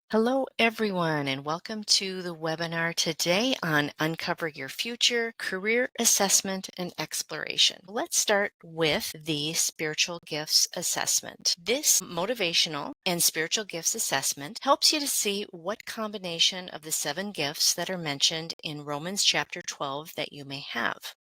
Hello, everyone, and welcome to the webinar today on Uncover Your Future, Career Assessment and Exploration. Let's start with the Spiritual Gifts Assessment. This motivational and spiritual gifts assessment helps you to see what combination of the 7 gifts that are mentioned in Romans chapter 12 that you may have.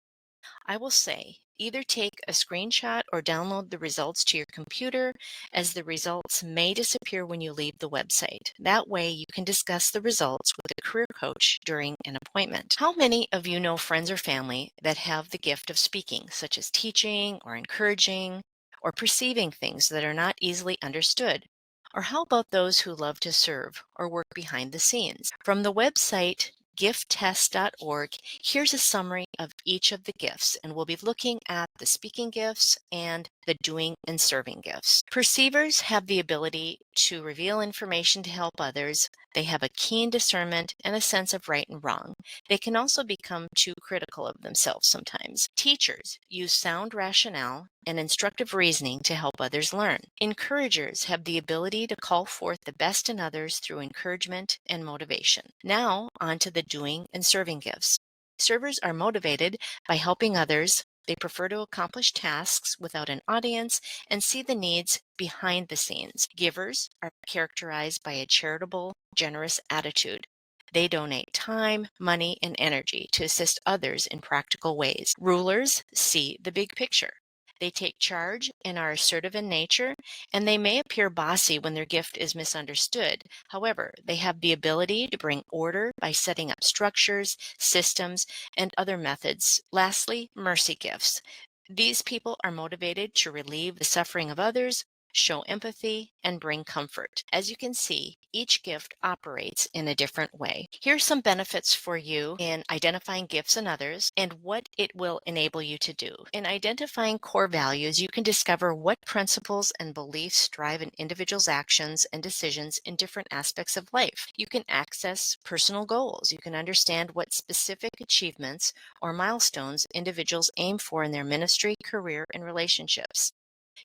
I will say either take a screenshot or download the results to your computer, as the results may disappear when you leave the website. That way you can discuss the results with a career coach during an appointment. How many of you know friends or family that have the gift of speaking, such as teaching or encouraging or perceiving things that are not easily understood? Or how about those who love to serve or work behind the scenes? From the website gifttest.org, here's a summary of each of the gifts, and we'll be looking at the speaking gifts and the doing and serving gifts. Perceivers have the ability to reveal information to help others. They have a keen discernment and a sense of right and wrong. They can also become too critical of themselves sometimes. Teachers use sound rationale and instructive reasoning to help others learn. Encouragers have the ability to call forth the best in others through encouragement and motivation. Now, on to the doing and serving gifts. Servers are motivated by helping others. They prefer to accomplish tasks without an audience and see the needs behind the scenes. Givers are characterized by a charitable, generous attitude. They donate time, money, and energy to assist others in practical ways. Rulers see the big picture. They take charge and are assertive in nature, and they may appear bossy when their gift is misunderstood. However, they have the ability to bring order by setting up structures, systems, and other methods. Lastly, mercy gifts. These people are motivated to relieve the suffering of others, show empathy, and bring comfort. As you can see, each gift operates in a different way. Here's some benefits for you in identifying gifts in others and what it will enable you to do. In identifying core values, you can discover what principles and beliefs drive an individual's actions and decisions in different aspects of life. You can access personal goals. You can understand what specific achievements or milestones individuals aim for in their ministry, career, and relationships.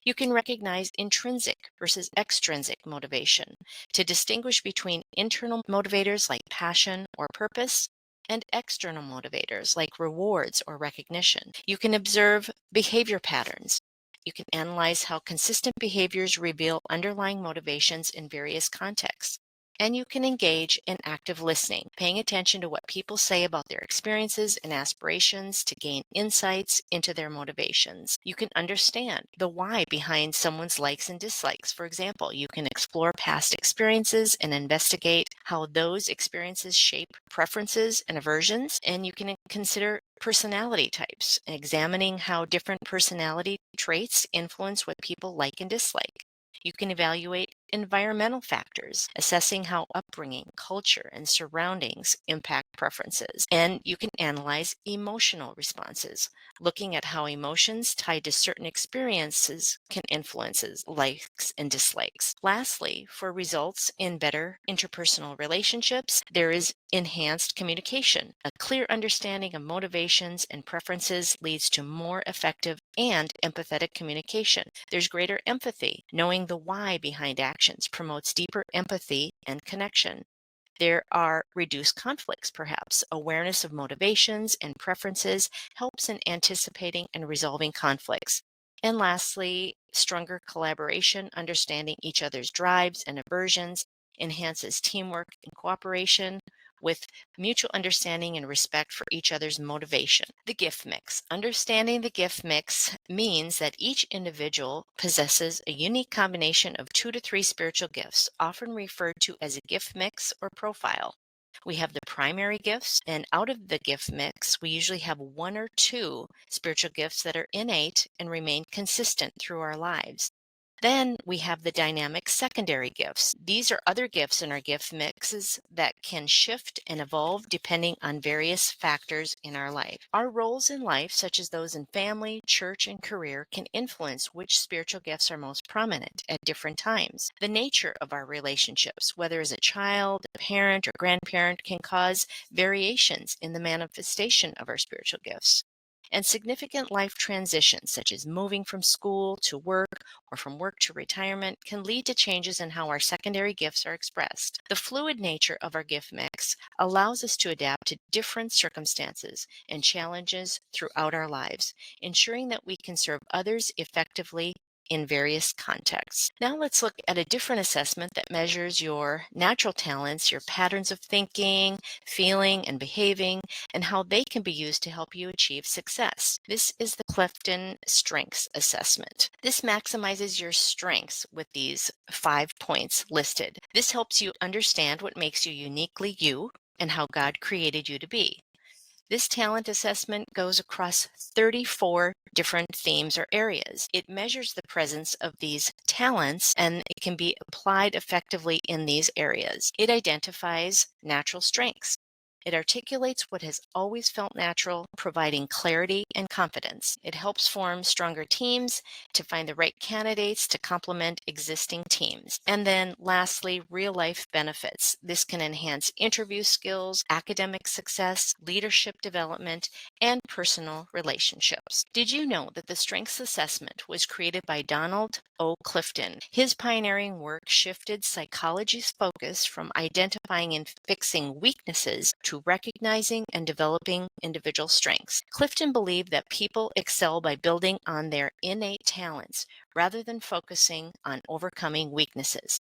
You can recognize intrinsic versus extrinsic motivation to distinguish between internal motivators like passion or purpose and external motivators like rewards or recognition. You can observe behavior patterns. You can analyze how consistent behaviors reveal underlying motivations in various contexts. And you can engage in active listening, paying attention to what people say about their experiences and aspirations to gain insights into their motivations. You can understand the why behind someone's likes and dislikes. For example, you can explore past experiences and investigate how those experiences shape preferences and aversions. And you can consider personality types, examining how different personality traits influence what people like and dislike. You can evaluate environmental factors, assessing how upbringing, culture, and surroundings impact preferences. And you can analyze emotional responses, looking at how emotions tied to certain experiences can influence likes and dislikes. Lastly, for results in better interpersonal relationships, there is enhanced communication. A clear understanding of motivations and preferences leads to more effective and empathetic communication. There's greater empathy. Knowing the why behind actions promotes deeper empathy and connection. There are reduced conflicts, perhaps. Awareness of motivations and preferences helps in anticipating and resolving conflicts. And lastly, stronger collaboration, understanding each other's drives and aversions, enhances teamwork and cooperation with mutual understanding and respect for each other's motivation. The gift mix. Understanding the gift mix means that each individual possesses a unique combination of 2 to 3 spiritual gifts, often referred to as a gift mix or profile. We have the primary gifts, and out of the gift mix, we usually have 1 or 2 spiritual gifts that are innate and remain consistent through our lives. Then we have the dynamic secondary gifts. These are other gifts in our gift mixes that can shift and evolve depending on various factors in our life. Our roles in life, such as those in family, church, and career, can influence which spiritual gifts are most prominent at different times. The nature of our relationships, whether as a child, a parent, or grandparent, can cause variations in the manifestation of our spiritual gifts. And significant life transitions, such as moving from school to work or from work to retirement, can lead to changes in how our secondary gifts are expressed. The fluid nature of our gift mix allows us to adapt to different circumstances and challenges throughout our lives, ensuring that we can serve others effectively in various contexts. Now let's look at a different assessment that measures your natural talents, your patterns of thinking, feeling, and behaving, and how they can be used to help you achieve success. This is the Clifton Strengths Assessment. This maximizes your strengths with these 5 points listed. This helps you understand what makes you uniquely you and how God created you to be. This talent assessment goes across 34 different themes or areas. It measures the presence of these talents and it can be applied effectively in these areas. It identifies natural strengths. It articulates what has always felt natural, providing clarity and confidence. It helps form stronger teams to find the right candidates to complement existing teams. And then lastly, real life benefits. This can enhance interview skills, academic success, leadership development, and personal relationships. Did you know that the Strengths Assessment was created by Donald O. Clifton? His pioneering work shifted psychology's focus from identifying and fixing weaknesses to recognizing and developing individual strengths. Clifton believed that people excel by building on their innate talents rather than focusing on overcoming weaknesses.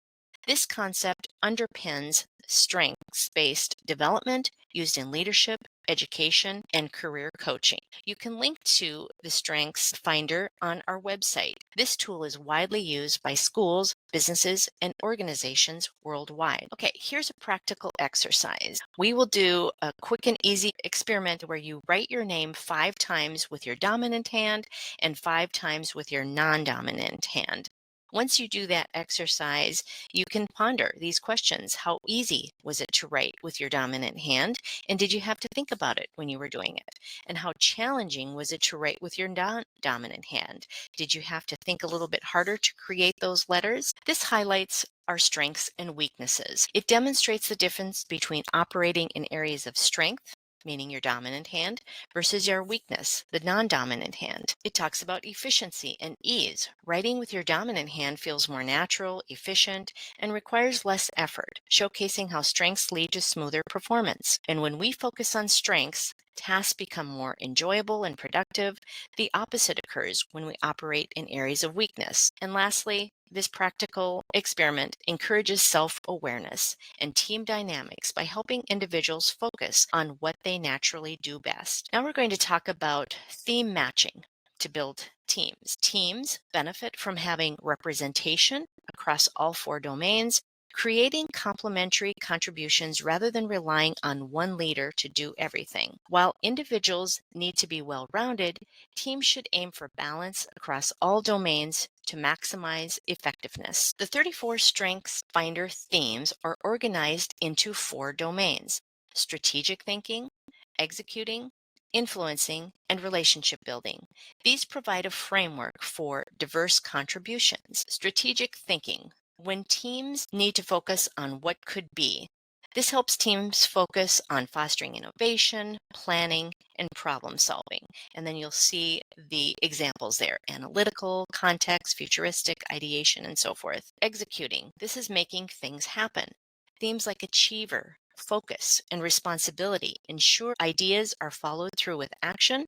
This concept underpins strengths-based development used in leadership, education, and career coaching. You can link to the Strengths Finder on our website. This tool is widely used by schools, businesses, and organizations worldwide. Okay, here's a practical exercise. We will do a quick and easy experiment where you write your name 5 times with your dominant hand and 5 times with your non-dominant hand. Once you do that exercise, you can ponder these questions. How easy was it to write with your dominant hand? And did you have to think about it when you were doing it? And how challenging was it to write with your non-dominant hand? Did you have to think a little bit harder to create those letters? This highlights our strengths and weaknesses. It demonstrates the difference between operating in areas of strength, meaning your dominant hand, versus your weakness, the non-dominant hand. It talks about efficiency and ease. Writing with your dominant hand feels more natural, efficient, and requires less effort, showcasing how strengths lead to smoother performance. And when we focus on strengths, tasks become more enjoyable and productive. The opposite occurs when we operate in areas of weakness. And lastly, this practical experiment encourages self-awareness and team dynamics by helping individuals focus on what they naturally do best. Now we're going to talk about theme matching to build teams. Teams benefit from having representation across all 4 domains, creating complementary contributions rather than relying on one leader to do everything. While individuals need to be well-rounded, teams should aim for balance across all domains to maximize effectiveness. The 34 Strengths Finder themes are organized into 4 domains: strategic thinking, executing, influencing, and relationship building. These provide a framework for diverse contributions. Strategic thinking. When teams need to focus on what could be, this helps teams focus on fostering innovation, planning, and problem solving. And then you'll see the examples there: analytical, context, futuristic, ideation, and so forth. Executing. This is making things happen. Themes like achiever, focus, and responsibility ensure ideas are followed through with action,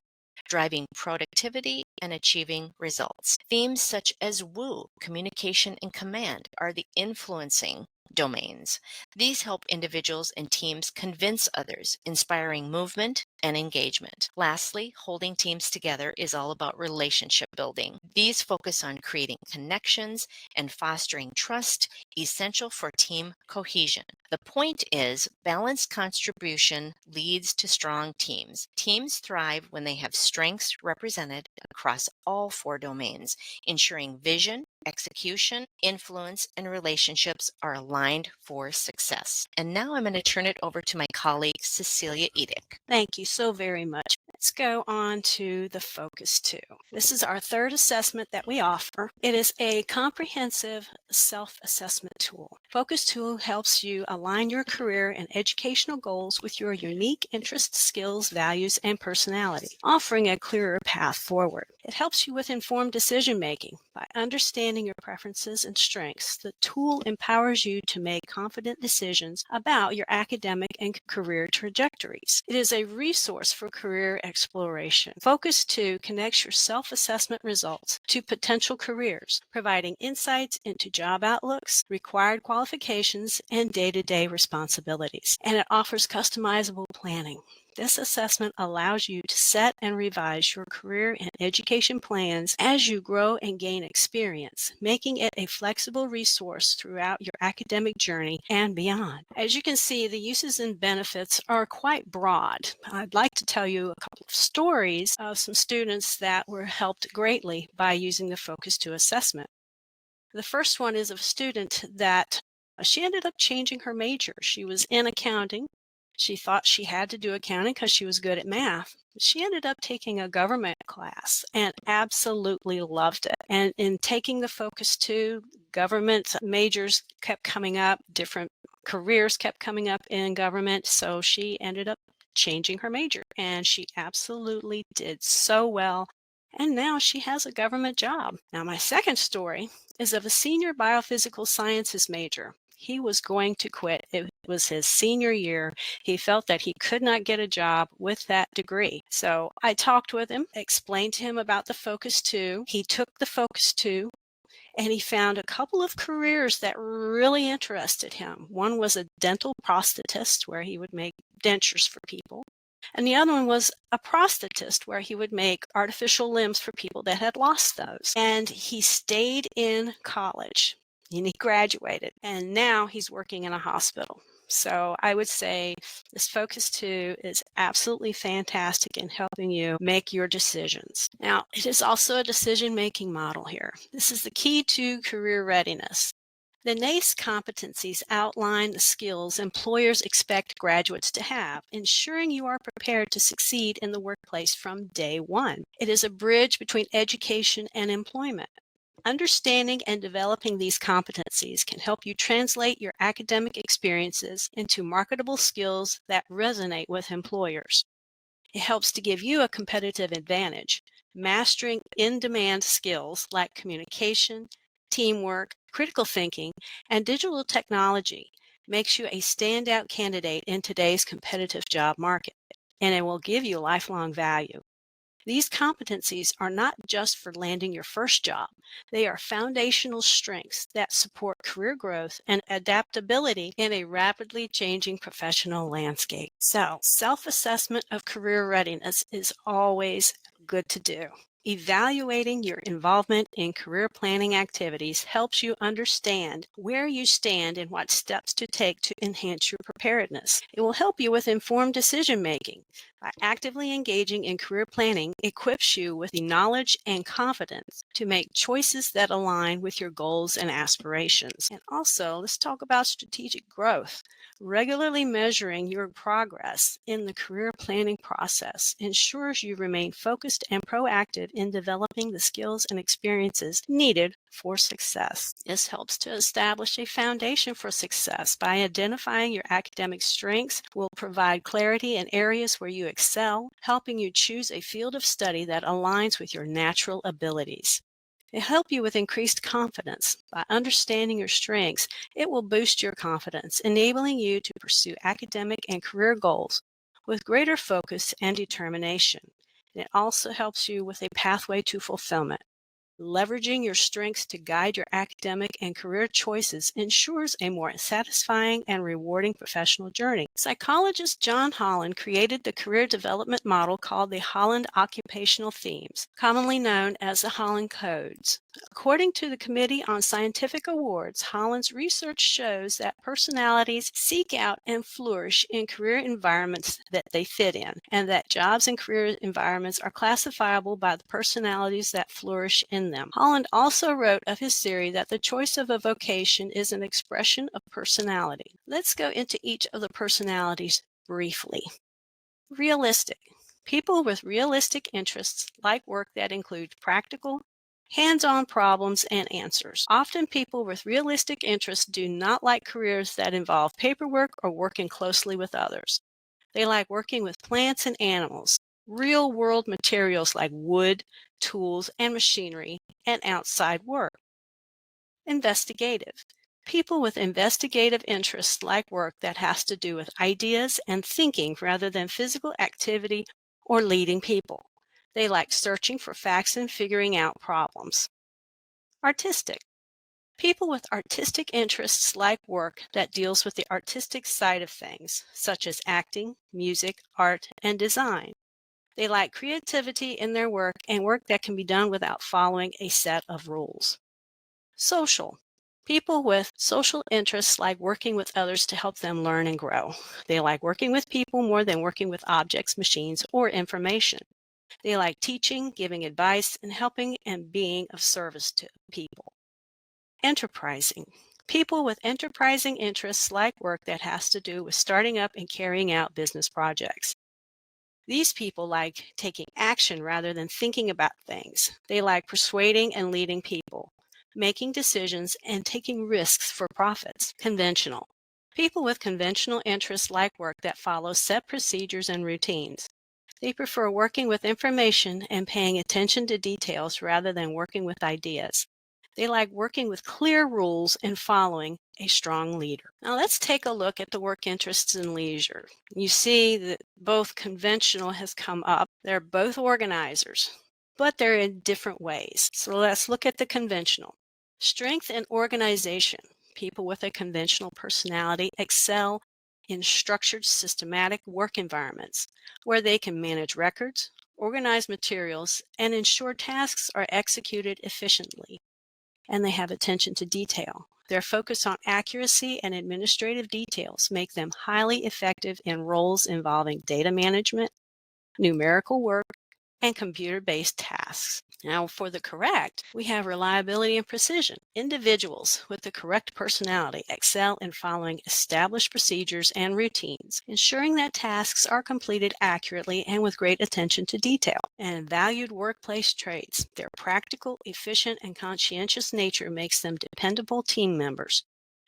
driving productivity and achieving results. Themes such as woo, communication, and command are the influencing domains. These help individuals and teams convince others, inspiring movement and engagement. Lastly, holding teams together is all about relationship building. These focus on creating connections and fostering trust, essential for team cohesion. The point is, balanced contribution leads to strong teams. Teams thrive when they have strengths represented across all 4 domains, ensuring vision, execution, influence, and relationships are aligned for success. And now I'm going to turn it over to my colleague, Cecilia Edick. Thank you so very much. Let's go on to the Focus 2. This is our third assessment that we offer. It is a comprehensive self-assessment tool. Focus 2 helps you align your career and educational goals with your unique interests, skills, values, and personality, offering a clearer path forward. It helps you with informed decision making. By understanding your preferences and strengths, the tool empowers you to make confident decisions about your academic and career trajectories. It is a resource for career exploration. Focus 2 connects your self-assessment results to potential careers, providing insights into job outlooks, required qualifications, and day-to-day responsibilities. And it offers customizable planning. This assessment allows you to set and revise your career and education plans as you grow and gain experience, making it a flexible resource throughout your academic journey and beyond. As you can see, the uses and benefits are quite broad. I'd like to tell you a couple of stories of some students that were helped greatly by using the Focus 2 assessment. The first one is of a student that she ended up changing her major. She was in accounting. She thought she had to do accounting because she was good at math. She ended up taking a government class and absolutely loved it. And in taking the Focus 2, government majors kept coming up, different careers kept coming up in government. So she ended up changing her major, and she absolutely did so well. And now she has a government job. Now, my second story is of a senior biophysical sciences major. He was going to quit. It was his senior year. He felt that he could not get a job with that degree. So I talked with him, explained to him about the Focus 2. He took the Focus 2 and he found a couple of careers that really interested him. One was a dental prosthetist, where he would make dentures for people. And the other one was a prosthetist, where he would make artificial limbs for people that had lost those. And he stayed in college and he graduated, and now he's working in a hospital. So I would say this Focus 2 is absolutely fantastic in helping you make your decisions. Now, it is also a decision-making model here. This is the key to career readiness. The NACE competencies outline the skills employers expect graduates to have, ensuring you are prepared to succeed in the workplace from day one. It is a bridge between education and employment. Understanding and developing these competencies can help you translate your academic experiences into marketable skills that resonate with employers. It helps to give you a competitive advantage. Mastering in-demand skills like communication, teamwork, critical thinking, and digital technology makes you a standout candidate in today's competitive job market, and it will give you lifelong value. These competencies are not just for landing your first job. They are foundational strengths that support career growth and adaptability in a rapidly changing professional landscape. So, self-assessment of career readiness is always good to do. Evaluating your involvement in career planning activities helps you understand where you stand and what steps to take to enhance your preparedness. It will help you with informed decision making. By actively engaging in career planning equips you with the knowledge and confidence to make choices that align with your goals and aspirations. And also, let's talk about strategic growth. Regularly measuring your progress in the career planning process ensures you remain focused and proactive in developing the skills and experiences needed for success. This helps to establish a foundation for success by identifying your academic strengths, will provide clarity in areas where you excel, helping you choose a field of study that aligns with your natural abilities. It helps you with increased confidence. By understanding your strengths, it will boost your confidence, enabling you to pursue academic and career goals with greater focus and determination. And it also helps you with a pathway to fulfillment. Leveraging your strengths to guide your academic and career choices ensures a more satisfying and rewarding professional journey. Psychologist John Holland created the career development model called the Holland Occupational Themes, commonly known as the Holland Codes. According to the Committee on Scientific Awards, Holland's research shows that personalities seek out and flourish in career environments that they fit in, and that jobs and career environments are classifiable by the personalities that flourish in them. Holland also wrote of his theory that the choice of a vocation is an expression of personality. Let's go into each of the personalities briefly. Realistic. People with realistic interests like work that includes practical, hands-on problems and answers. Often people with realistic interests do not like careers that involve paperwork or working closely with others. They like working with plants and animals, real-world materials like wood, tools, and machinery, and outside work. Investigative. People with investigative interests like work that has to do with ideas and thinking rather than physical activity or leading people. They like searching for facts and figuring out problems. Artistic. People with artistic interests like work that deals with the artistic side of things, such as acting, music, art, and design. They like creativity in their work and work that can be done without following a set of rules. Social. People with social interests like working with others to help them learn and grow. They like working with people more than working with objects, machines, or information. They like teaching, giving advice, and helping and being of service to people. Enterprising. People with enterprising interests like work that has to do with starting up and carrying out business projects. These people like taking action rather than thinking about things. They like persuading and leading people, making decisions, and taking risks for profits. Conventional. People with conventional interests like work that follows set procedures and routines. They prefer working with information and paying attention to details rather than working with ideas. They like working with clear rules and following a strong leader. Now let's take a look at the work interests in leisure. You see that both conventional has come up. They're both organizers, but they're in different ways. So let's look at the conventional. Strength and organization. People with a conventional personality excel in structured, systematic work environments where they can manage records, organize materials, and ensure tasks are executed efficiently. And they have attention to detail. Their focus on accuracy and administrative details make them highly effective in roles involving data management, numerical work, and computer-based tasks. Now, for the correct, we have reliability and precision. Individuals with the correct personality excel in following established procedures and routines, ensuring that tasks are completed accurately and with great attention to detail. And valued workplace traits. Their practical, efficient, and conscientious nature makes them dependable team members,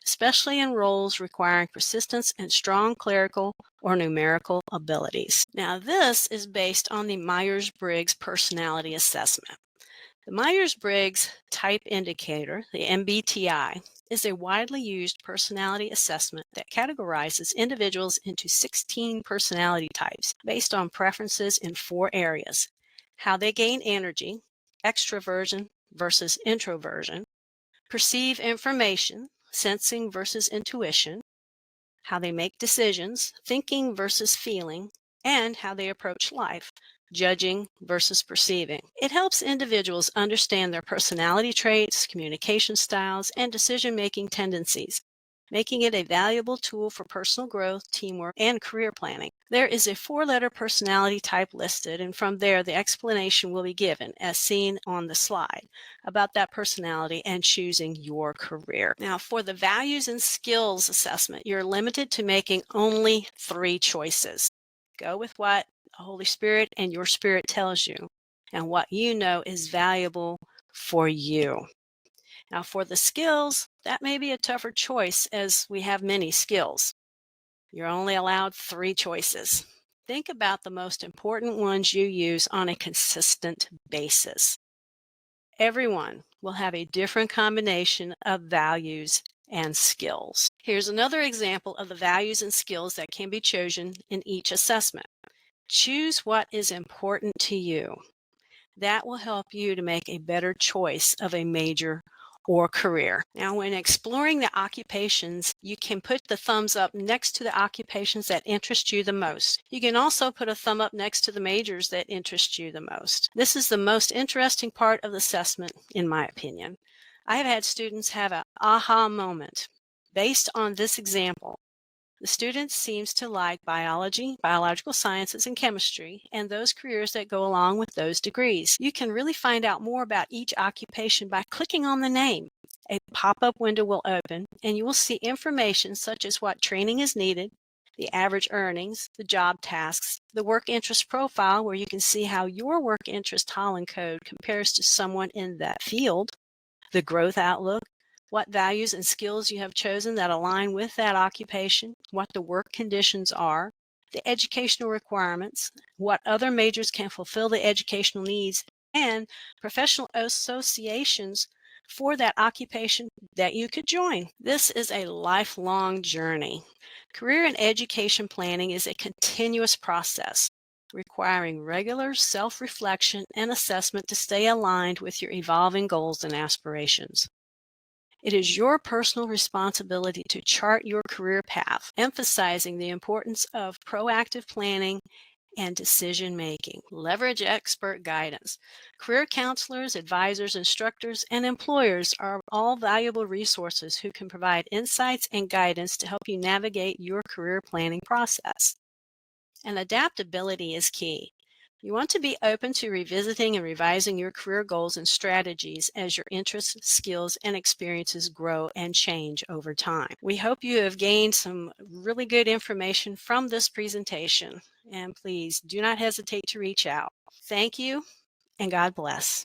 especially in roles requiring persistence and strong clerical or numerical abilities. Now, this is based on the Myers-Briggs Personality Assessment. The Myers-Briggs Type Indicator, the MBTI, is a widely used personality assessment that categorizes individuals into 16 personality types based on preferences in 4 areas: how they gain energy, extroversion versus introversion, perceive information, sensing versus intuition, how they make decisions, thinking versus feeling, and how they approach life, judging versus perceiving. It helps individuals understand their personality traits, communication styles, and decision-making tendencies, making it a valuable tool for personal growth, teamwork, and career planning. There is a 4-letter personality type listed, and from there the explanation will be given, as seen on the slide, about that personality and choosing your career. Now, for the values and skills assessment, you're limited to making only 3 choices. Go with what the Holy Spirit and your spirit tells you and what you know is valuable for you. Now, for the skills, that may be a tougher choice as we have many skills. You're only allowed 3 choices. Think about the most important ones you use on a consistent basis. Everyone will have a different combination of values and skills. Here's another example of the values and skills that can be chosen in each assessment. Choose what is important to you. That will help you to make a better choice of a major or career. Now, when exploring the occupations, you can put the thumbs up next to the occupations that interest you the most. You can also put a thumb up next to the majors that interest you the most. This is the most interesting part of the assessment, in my opinion. I have had students have an aha moment based on this example. The student seems to like biology, biological sciences, and chemistry, and those careers that go along with those degrees. You can really find out more about each occupation by clicking on the name. A pop-up window will open, and you will see information such as what training is needed, the average earnings, the job tasks, the work interest profile, where you can see how your work interest Holland code compares to someone in that field, the growth outlook, what values and skills you have chosen that align with that occupation, what the work conditions are, the educational requirements, what other majors can fulfill the educational needs, and professional associations for that occupation that you could join. This is a lifelong journey. Career and education planning is a continuous process requiring regular self-reflection and assessment to stay aligned with your evolving goals and aspirations. It is your personal responsibility to chart your career path, emphasizing the importance of proactive planning and decision making. Leverage expert guidance. Career counselors, advisors, instructors, and employers are all valuable resources who can provide insights and guidance to help you navigate your career planning process. And adaptability is key. You want to be open to revisiting and revising your career goals and strategies as your interests, skills, and experiences grow and change over time. We hope you have gained some really good information from this presentation, and please do not hesitate to reach out. Thank you, and God bless.